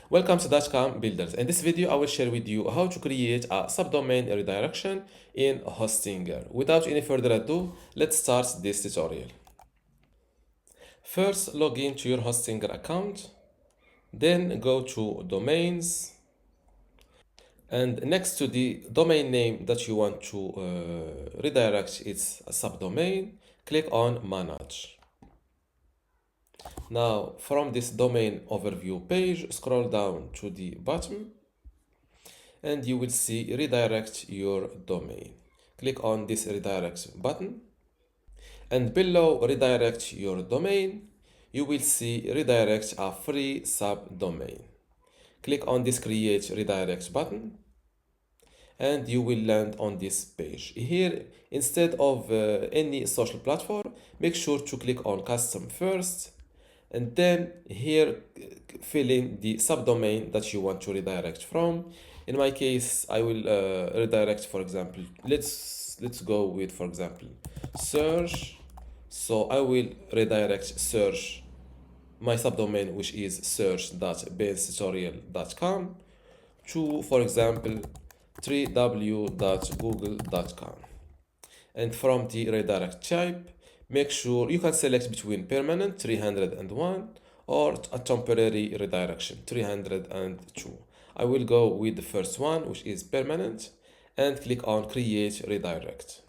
Welcome to dotcom.builders. In this video, I will share with you how to create a subdomain redirection in Hostinger. Without any further ado, let's start this tutorial. First, log into your Hostinger account, then go to domains, and next to the domain name that you want to redirect its subdomain, click on manage. Now, from this domain overview page, scroll down to the bottom and you will see redirect your domain. Click on this redirect button, and below redirect your domain, you will see redirect a free subdomain. Click on this create redirect button and you will land on this page. Here, instead of any social platform, make sure to click on custom first, and then here fill in the subdomain that you want to redirect from. In my case, I will redirect, for example, let's go with, for example, search. So I will redirect search my subdomain, which is search.benstutorial.com, to, for example, www.google.com. And from the redirect type, make sure you can select between permanent 301 or a temporary redirection 302. I will go with the first one, which is permanent, and click on create redirect.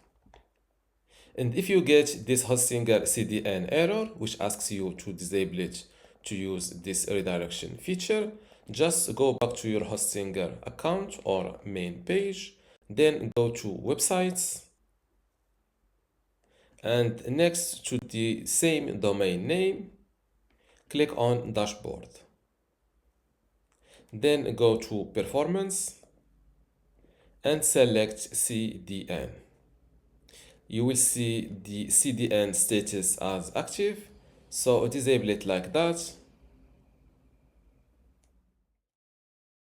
And if you get this Hostinger CDN error, which asks you to disable it to use this redirection feature, just go back to your Hostinger account or main page, then go to websites, and next to the same domain name, click on dashboard. Then go to performance and select CDN. You will see the CDN status as active, so disable it like that.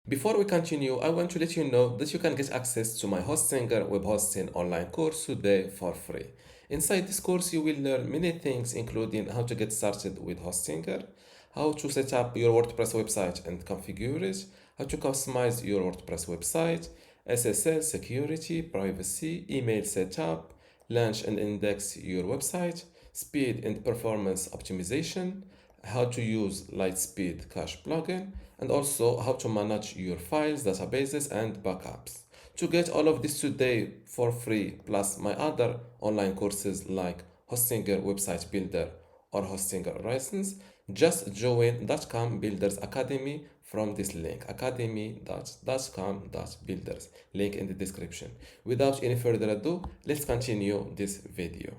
Before we continue, I want to let you know that you can get access to my Hostinger web hosting online course today for free. Inside this course, you will learn many things, including how to get started with Hostinger, how to set up your WordPress website and configure it, how to customize your WordPress website, SSL, security, privacy, email setup, launch and index your website, speed and performance optimization, how to use Lightspeed Cache plugin, and also how to manage your files, databases, and backups. To get all of this today for free, plus my other online courses like Hostinger Website Builder or Hostinger License, just join dotcom Builders Academy from this link, academy.dotcom.builders, link in the description. Without any further ado, let's continue this video.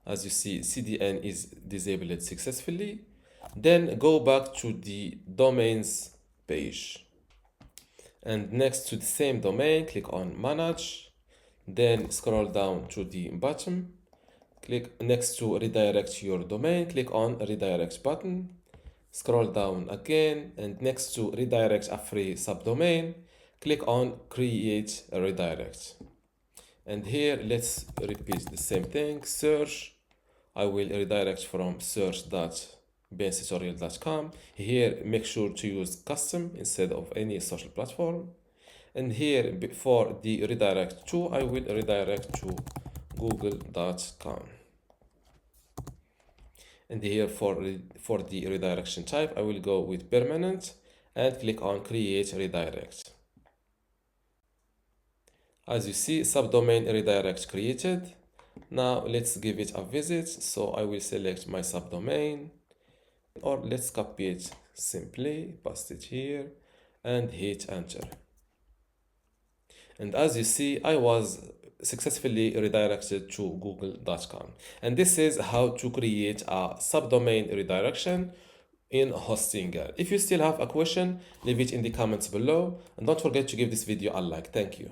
As you see, CDN is disabled successfully. Then go back to the domains page. And next to the same domain, click on manage. Then scroll down to the bottom. Click next to redirect your domain, click on redirect button. Scroll down again, and next to redirect a free subdomain, click on create a redirect. And here, let's repeat the same thing. Search, I will redirect from search.benstutorial.com. Here, make sure to use custom instead of any social platform. And here, for the redirect to, I will redirect to google.com. And here for the redirection type, I will go with permanent and click on create redirect. As you see, subdomain redirect created. Now let's give it a visit. So I will select my subdomain, or let's copy it simply, paste it here and hit enter. And as you see, I was successfully redirected to google.com. And this is how to create a subdomain redirection in Hostinger. If you still have a question, leave it in the comments below, and don't forget to give this video a like. Thank you.